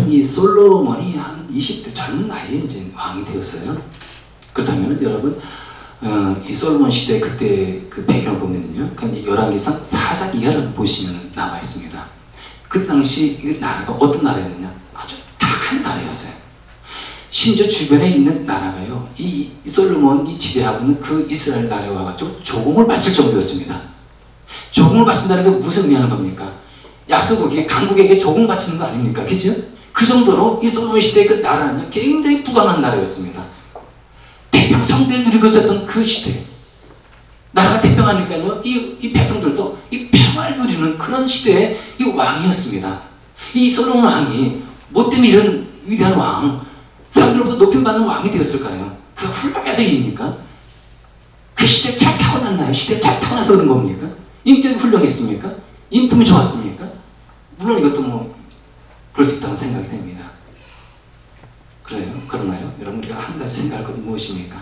이 솔로몬이 한 20대 젊은 나이에 이제 왕이 되었어요. 그렇다면 여러분, 이 솔로몬 시대 그때 그 배경을 보면요, 열왕기상 4장 2하를 보시면 나와 있습니다. 그 당시 이 나라가 어떤 나라였느냐? 아주 강한 나라였어요. 심지어 주변에 있는 나라가요, 이 솔로몬이 지배하고 있는 그 이스라엘 나라에 와가지고 조공을 바칠 정도였습니다. 조공을 바친다는 게 무슨 의미하는 겁니까? 약소국이 강국에게 조공 바치는 거 아닙니까? 그죠? 그 정도로 이 솔로몬 시대의 그 나라는 굉장히 부강한 나라였습니다. 태평성대를 누리고 있었던 그 시대. 나라가 태평하니까요, 이 백성들도 이 평화를 누리는 그런 시대의 이 왕이었습니다. 이 솔로몬 왕이 뭐 때문에 이런 위대한 왕, 사람들로부터 높임받는 왕이 되었을까요? 그 훌륭해서입니까? 그 시대에 잘 타고났나요? 시대에 잘 타고나서 그런 겁니까? 인격이 훌륭했습니까? 인품이 좋았습니까? 물론 이것도 뭐 그럴 수 있다고 생각이 됩니다. 그래요? 그러나요? 여러분, 우리가 한 가지 생각할 것은 무엇입니까?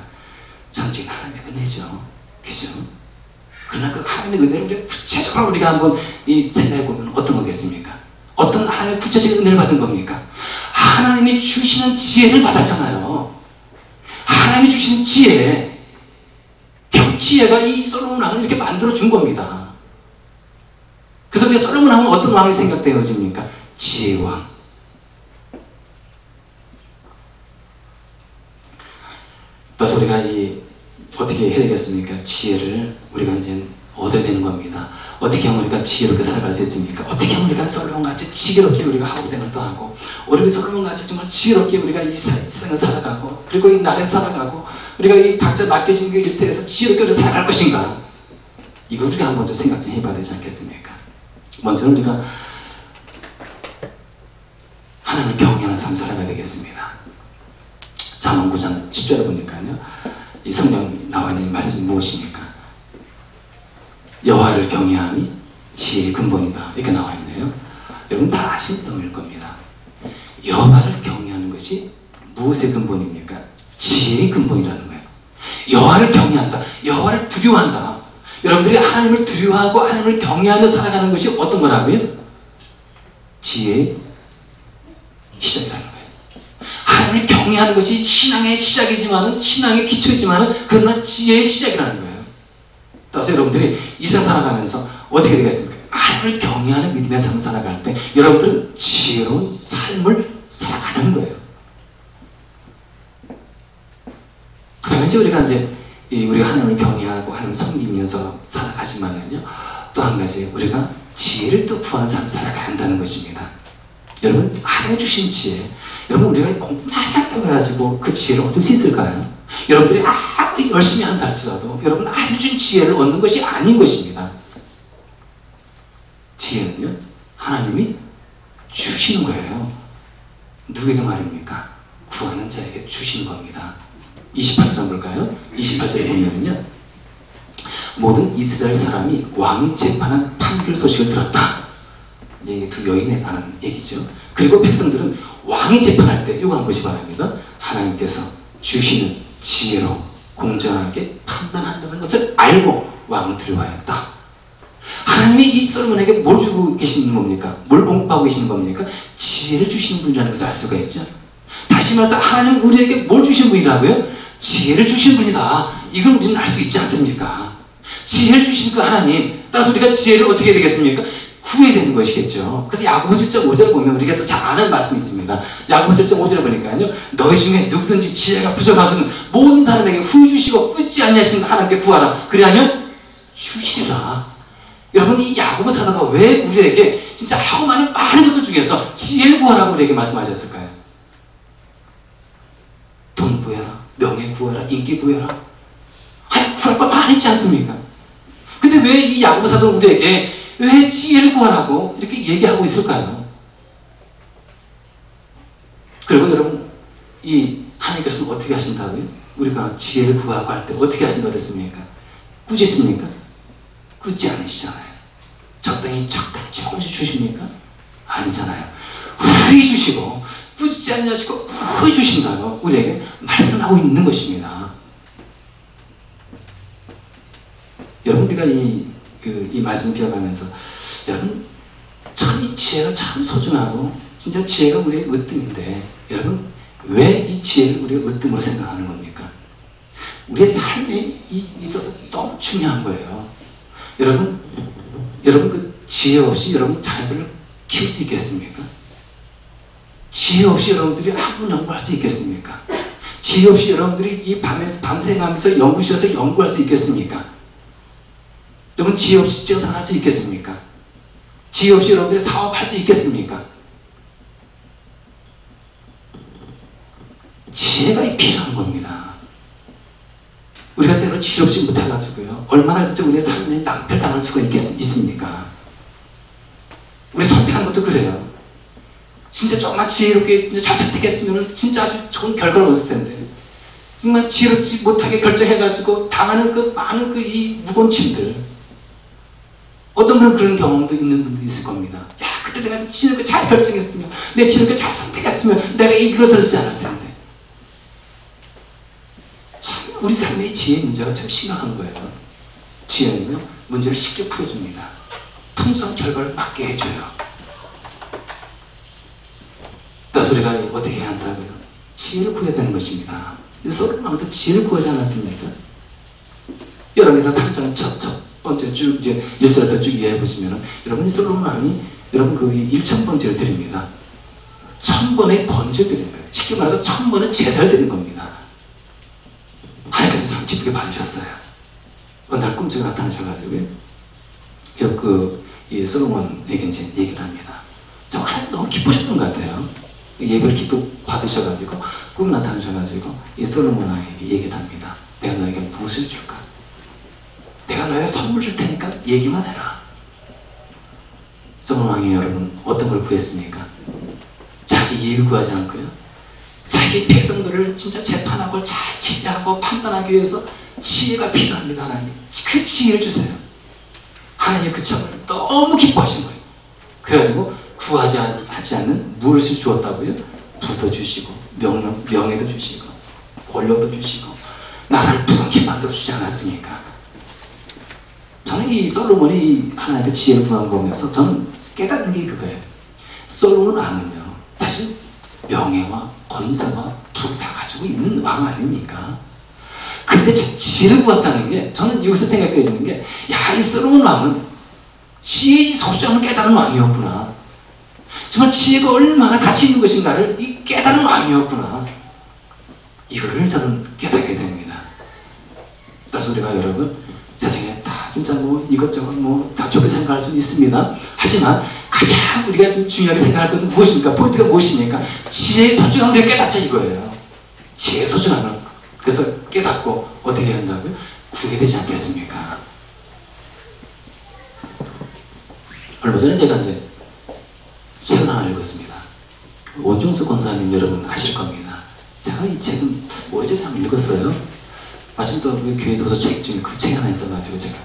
전적인 하나님의 은혜죠. 그죠? 그러나 그 하나님의 은혜를 우리가 구체적으로 우리가 한번 생각해 보면 어떤 거겠습니까? 어떤 하나님의 구체적인 은혜를 받은 겁니까? 하나님이 주시는 지혜를 받았잖아요. 하나님이 주시는 지혜. 결국 지혜가 이 솔로몬 왕을 이렇게 만들어 준 겁니다. 그래서 우리가 솔로몬 왕은 어떤 왕이 생각되어집니까? 지혜왕. 그래서 우리가 어떻게 해야 되겠습니까? 지혜를 우리가 이제 얻어야 되는 겁니다. 어떻게 하면 우리가 지혜롭게 살아갈 수 있습니까? 어떻게 하면 우리가 솔로몬같이 지혜롭게 우리가 하우생활도 하고, 우리가 솔로몬같이 정말 지혜롭게 우리가 이 세상을 살아가고, 그리고 이 나라에 살아가고, 우리가 이 각자 맡겨진 그 일터에서 지혜롭게 우리가 살아갈 것인가? 이거 우리가 한번 좀 생각 좀 해봐야 되지 않겠습니까? 먼저는 우리가 하나님을 경외하는 삶을 살아가야 되겠습니다. 잠언 9장 10절에 보니까요, 이 성경 나와 있는 이 말씀이 무엇입니까? 여호와를 경외함이 지혜의 근본이다. 이렇게 나와 있네요. 여러분 다 아시는 내용일 겁니다. 여호와를 경외하는 것이 무엇의 근본입니까? 지혜의 근본이라는 거예요. 여호와를 경외한다. 여호와를 두려워한다. 여러분들이 하나님을 두려워하고 하나님을 경외하며 살아가는 것이 어떤 거라고요? 지혜의 시작이라는 거예요. 하나님을 경외하는 것이 신앙의 시작이지만은, 신앙의 기초이지만은, 그러나 지혜의 시작이라는 거예요. 따라서 여러분들이 이 세상 살아가면서 어떻게 되겠습니까? 하나님을 경외하는 믿음의 삶을 살아갈 때 여러분들은 지혜로운 삶을 살아가는 거예요. 그 다음에 이제 우리가 하나님을 경외하고 하나님을 섬기면서 살아가지만은요, 또 한 가지 우리가 지혜를 또 구하는 삶을 살아가야 한다는 것입니다. 여러분, 하나님이 주신 지혜, 여러분 우리가 공부만 해가지고 그 지혜를 얻을 수 있을까요? 여러분들이 아무리 열심히 한다 할지라도 여러분 하나님이 주신 지혜를 얻는 것이 아닌 것입니다. 지혜는요, 하나님이 주시는 거예요. 누구에게 말입니까? 구하는 자에게 주시는 겁니다. 28절 볼까요? 28절에 보면요, 모든 이스라엘 사람이 왕이 재판한 판결 소식을 들었다. 이제 두 여인에 관한 얘기죠. 그리고 백성들은 왕이 재판할 때 요구한 것이 바랍니다. 하나님께서 주시는 지혜로 공정하게 판단한다는 것을 알고 왕을 두려워하였다. 하나님이 이 솔로몬에게 뭘 주고 계시는 겁니까? 뭘 공급하고 계시는 겁니까? 지혜를 주시는 분이라는 것을 알 수가 있죠. 다시 말해서 하나님은 우리에게 뭘 주신 분이라고요? 지혜를 주신 분이다. 이걸 우리는 알 수 있지 않습니까? 지혜를 주신 그 하나님, 따라서 우리가 지혜를 어떻게 해야 되겠습니까? 구해야 되는 것이겠죠. 그래서 야고보서 1장 5절을 보면 우리가 또 잘 아는 말씀이 있습니다. 야고보서 1장 5절에 보니까요, 너희 중에 누구든지 지혜가 부족하거든 모든 사람에게 후히 주시고 끊지 않냐시는 하나님께 구하라. 그리하면 주시리라. 여러분, 이 야고보 사도가 왜 우리에게 진짜 하고 많은 것들 중에서 지혜를 구하라고 우리에게 말씀하셨을까요? 돈 구해라, 명예 구해라, 인기 구해라. 아니, 구할 거 많이 있지 않습니까? 근데 왜 이 야고보 사도가 우리에게 왜 지혜를 구하라고 이렇게 얘기하고 있을까요? 그리고 여러분, 이 하나님께서는 어떻게 하신다고요? 우리가 지혜를 구하고 할 때 어떻게 하신다고 그랬습니까? 꾸짖습니까? 꾸짖지 않으시잖아요. 적당히 조금씩 주십니까? 아니잖아요. 후히 주시고 꾸짖지 않으시고 후히 주신다고 우리에게 말씀하고 있는 것입니다. 여러분, 우리가 이 말씀 기억하면서 여러분, 참 이 지혜가 참 소중하고 진짜 지혜가 우리의 으뜸인데 여러분 왜 이 지혜를 우리가 으뜸으로 생각하는 겁니까? 우리의 삶에 있어서 너무 중요한 거예요. 여러분 그 지혜 없이 여러분 자녀들을 키울 수 있겠습니까? 지혜 없이 여러분들이 학문 연구할 수 있겠습니까? 지혜 없이 여러분들이 이 밤새가면서 연구실에서 연구할 수 있겠습니까? 여러분 지혜 없이 직장 할 수 있겠습니까? 지혜 없이 여러분들이 사업할 수 있겠습니까? 지혜가 필요한 겁니다. 우리가 때로 지혜롭지 못해가지고요. 얼마나 우리의 삶에 낭패당할 수가 있습니까? 우리 선택한 것도 그래요. 진짜 조금만 지혜롭게 잘 선택했으면 진짜 아주 좋은 결과를 얻을 텐데 정말 지혜롭지 못하게 결정해가지고 당하는 그 많은 이 무거운 짐들 어떤 분은 그런 경험도 있는 분도 있을 겁니다. 야 그때 내가 지혜롭게 잘 결정했으면 내가 지혜롭게 잘 선택했으면 내가 일어설지 않았을 텐데 참 우리 삶의 지혜 문제가 참 심각한 거예요. 지혜는요 문제를 쉽게 풀어줍니다. 풍성한 결과를 맞게 해줘요. 그래서 우리가 어떻게 해야 한다고요? 지혜를 구해야 되는 것입니다. 솔로몬도 지혜를 구하지 않았습니까? 열왕기상 3장 첫 번째 쭉 이제 1절부터 쭉 이해해 보시면은 여러분 솔로몬 왕이 여러분 그 1000번째를 드립니다. 1000번의 번제를 드리는 거예요. 쉽게 말해서 1000번의 제사를 드리는 겁니다. 하나님께서 참 기쁘게 받으셨어요. 어느 날 꿈속에 나타나셔가지고요. 이 솔로몬에게 이제 얘기를 합니다. 참 하나님 너무 기쁘셨던 것 같아요. 예배를 기쁘게 받으셔가지고 꿈 나타나셔가지고 이 솔로몬에게 얘기를 합니다. 내가 너에게 무엇을 줄까? 내가 너에게 선물 줄 테니까 얘기만 해라. 솔로몬 왕이 여러분 어떤 걸 구했습니까? 자기 이익을 구하지 않고요. 자기 백성들을 진짜 재판하고 잘 지지하고 판단하기 위해서 지혜가 필요합니다. 하나님 그 지혜를 주세요. 하나님의 그 점을 너무 기뻐하신 거예요. 그래가지고 하지 않는 무릇을 주었다고요. 부도 주시고 명예도 주시고 권력도 주시고 나라를 부강케 만들어주지 않았습니까? 저는 이 솔로몬이 하나님의 지혜를 구한 거 보면서 저는 깨닫는 게 그거예요. 솔로몬 왕은요 사실 명예와 권세와 부를 다 가지고 있는 왕 아닙니까? 근데 지혜를 구했다는 게 저는 여기서 생각해지는 게 야 이 솔로몬 왕은 지혜의 소중함을 깨달은 왕이었구나. 정말 지혜가 얼마나 가치 있는 것인가를 이 깨달은 왕이었구나. 이거를 저는 깨닫게 됩니다. 그래서 우리가 여러분 세상에 다 진짜 이것저것 다 좋게 생각할 수 있습니다. 하지만 가장 우리가 좀 중요하게 생각할 것은 무엇입니까? 포인트가 무엇입니까? 지혜의 소중함을 우리가 깨닫자 이거예요. 지혜의 소중함을 그래서 깨닫고 어떻게 해야 한다고요? 구해야 되지 않겠습니까? 얼마 전에 제가 이제 책을 하나 읽었습니다. 원중수 권사님 여러분 아실 겁니다. 제가 이 책은 오래전에 한번 읽었어요. 마침 또 그 교회 도서 책 중에 그 책 하나 있어가지고 제가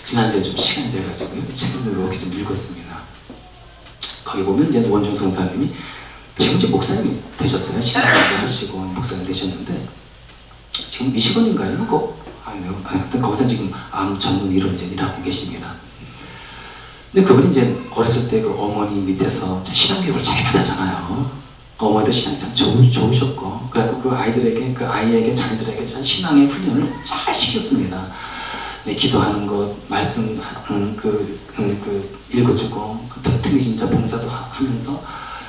지난주에 좀 시간이 돼가지고 책을 이렇게 좀 읽었습니다. 거기 보면 이제 원중수 권사님이 지금 이제 목사님이 되셨어요. 신학을 하시고 목사님 되셨는데 지금 미시건인가요? 하여튼 거기서 지금 암 전문의로 이제 일하고 계십니다. 근데 그분이 이제 어렸을 때 그 어머니 밑에서 신앙교육을 잘 받았잖아요. 어머니도 신앙이 참 좋으셨고, 그래갖고 그 아이에게, 자녀들에게 참 신앙의 훈련을 잘 시켰습니다. 이제 기도하는 것, 말씀, 읽어주고, 틈틈이 진짜 봉사도 하면서,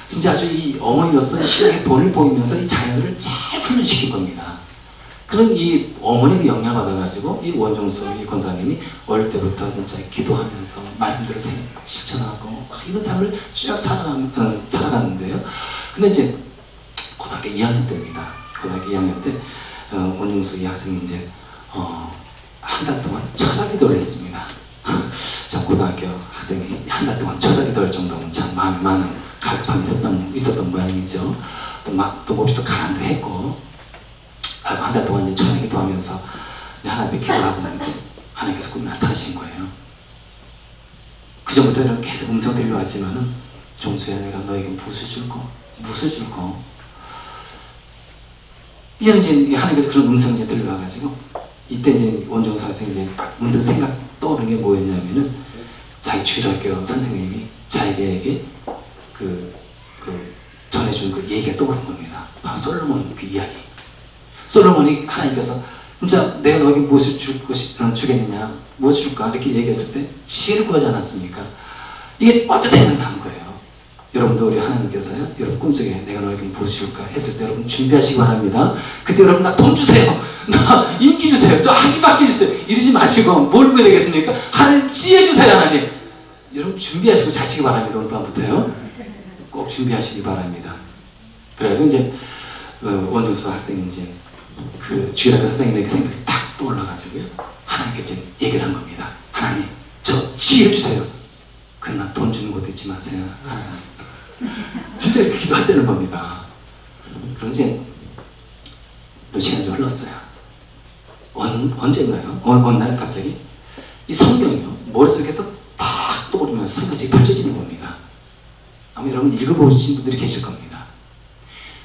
진짜 아주 이 어머니로서 신앙의 본을 보이면서 이 자녀들을 잘 훈련시킨 겁니다. 그런 이 어머니의 영향을 받아가지고 이 원종수 이 권사님이 어릴 때부터 진짜 기도하면서 말씀들을 실천하고 이런 삶을 쭉 살아갔는데요. 근데 이제 고등학교 2학년 때입니다. 고등학교 2학년 때 원종수 이 학생이 이제 한 달 동안 철학 기도를 했습니다. 자, 고등학교 학생이 한 달 동안 철학 기도할 정도면 참 많은 갈급함이 있었던 모양이죠. 또 몹시도 가난도 했고 한 달 동안 이제 철학 기도하면서 하나님께 기도하고 나는데 하나님께서 꿈에 나타나신 거예요. 그 전부터는 계속 음성 들려왔지만은 종수야 내가 너에게 무엇을 줄고 이제는 이제 하나님께서 그런 음성이 들려와가지고 이때 이제 원종수 학생이 이제 문득 생각 떠오르는 게 뭐였냐면은 자기 주일학교 선생님이 자기에게 전해준 그 얘기가 떠오른 겁니다. 바로 솔로몬 그 이야기. 솔로몬이 하나님께서 진짜 내가 너에게 무엇을 주겠느냐, 무엇을 줄까 이렇게 얘기했을 때 지혜를 구하지 않았습니까? 이게 어떤 생각이 난 거예요. 여러분도 우리 하나님께서요, 여러분 꿈속에 내가 너에게 무엇을 줄까 했을 때 여러분 준비하시기 바랍니다. 그때 여러분 나 돈 주세요, 나 인기 주세요, 저 학위밖에 주세요 이러지 마시고 뭘 구해야 되겠습니까? 하나님 지혜 주세요. 하나님, 여러분 준비하시고 자시기 바랍니다. 오늘 밤부터요 꼭 준비하시기 바랍니다. 그래서 이제 원종수 학생이 이제 그 주일학교 선생님에게 생각이 딱 떠올라가지고요, 하나님께 이제 얘기를 한 겁니다. 하나님, 저 지혜 주세요. 그러나 돈 주는 것도 잊지 마세요. 진짜 이렇게 기도한다는 겁니다. 그런 이제 몇 시간이 좀 흘렀어요. 언젠가요? 어느 날 갑자기 이 성경이요, 머릿속에서 딱 떠오르면서 성경책이 펼쳐지는 겁니다. 아마 여러분 읽어보신 분들이 계실 겁니다.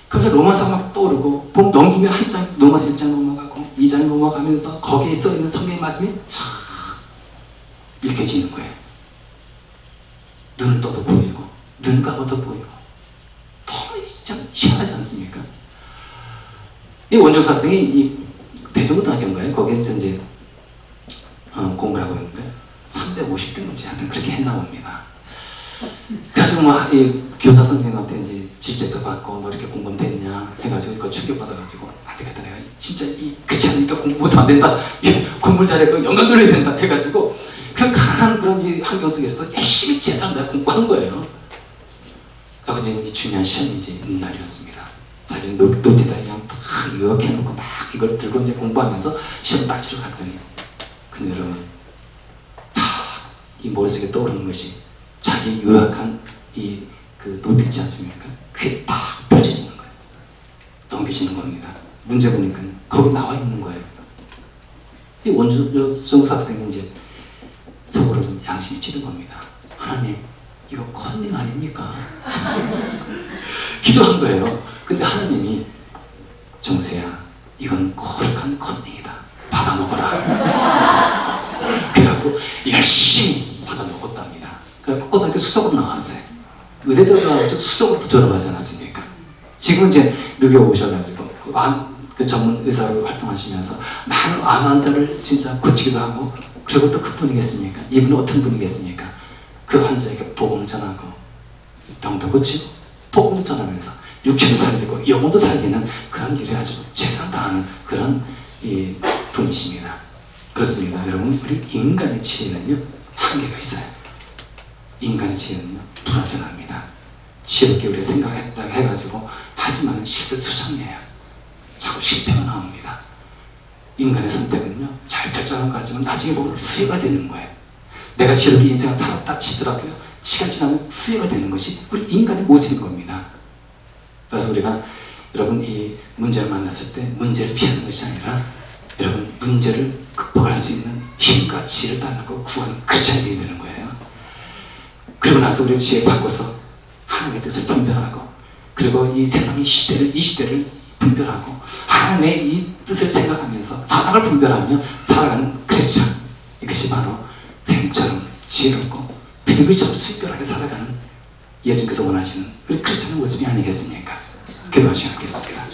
그래서 로마서가 막 떠오르고 봄 넘기면 한 장, 로마서 1장 넘어가고 2장 넘어가면서 거기에 써있는 성경의 말씀이 쫙 읽혀지는 거예요. 눈을 떠도 보이고 눈 감아도 보이고 너무 참 희한하지 않습니까? 이 원종수 학생이 이 대전고등학교인가요? 거기에서 이제 공부를 하고 있는데 350등인지 하여튼 그렇게 했나 봅니다. 그래서 막 이 교사 선생님한테 이제 질책도 받고 뭐 이렇게 공부는 됐냐 해가지고 그걸 충격받아가지고 안 되겠다, 내가 진짜 그렇지 않으니까 공부 못하면 안 된다, 공부 잘하고 영감 돌려야 된다 해가지고 그 가난한 그런 이 환경 속에서 열심히 재산 다 공부한 거예요. 그리고 이제 중요한 시험이 이제 있는 날이었습니다. 자기는 노트에다 그냥 딱 요약해놓고 막 이걸 들고 이제 공부하면서 시험 딱 치러 갔더니, 근데 여러분 딱 이 머릿속에 떠오르는 것이 자기 요약한 그 노트 있지 않습니까? 그게 딱 펼쳐지는 거예요. 넘겨지는 겁니다. 문제 보니까 거기 나와 있는 거예요. 이 원종수 학생은 이제 속으로 좀 양심이 찌든 겁니다. 하나님, 이거 컨닝 아닙니까? 기도한 거예요. 근데 하나님이, 정수야, 이건 거룩한 컨닝이다, 받아 먹어라. 그래갖고 열심히 받아 먹었답니다. 그래서 고등학교 수석으로 나왔어요. 의대 들어가서 수석으로 졸업하지 않았습니까? 지금 이제 늦게 오셔가지고 그 전문 의사로 활동하시면서 많은 암 환자를 진짜 고치기도 하고, 그리고 또 그분이겠습니까? 이분은 어떤 분이겠습니까? 그 환자에게 복음을 전하고 병도 고치고 복음도 전하면서 육체도 살리고 영혼도 살리는 그런 일에 아주 최선 다하는 그런 분이십니다. 그렇습니다. 여러분, 우리 인간의 지혜는요 한계가 있어요. 인간의 지혜는요 불완전합니다. 지혜롭게 우리가 생각했다 해가지고 하지만 실수투성이에요. 자꾸 실패가 나옵니다. 인간의 선택은요 잘 결정한 것 같지만 나중에 보면 후회가 되는 거예요. 내가 지혜롭게 인생을 살았다 치더라도요 시간 지나면 후회가 되는 것이 우리 인간의 모습인 겁니다. 그래서 우리가 여러분 이 문제를 만났을 때 문제를 피하는 것이 아니라 여러분 문제를 극복할 수 있는 힘과 지혜를 달라고 구하는 크리스찬이 되는 거예요. 그리고 나서 우리 지혜 바꿔서 하나님의 뜻을 분별하고, 그리고 이 세상의 이 시대를 분별하고 하나님의 이 뜻을 생각하면서 사랑을 분별하며 살아가는 크리스찬, 이것이 바로 뱀처럼 지혜롭고 비둘기처럼 수익별하게 살아가는 예수님께서 원하시는 우리 크리스찬의 모습이 아니겠습니까? 기도하시겠습니다.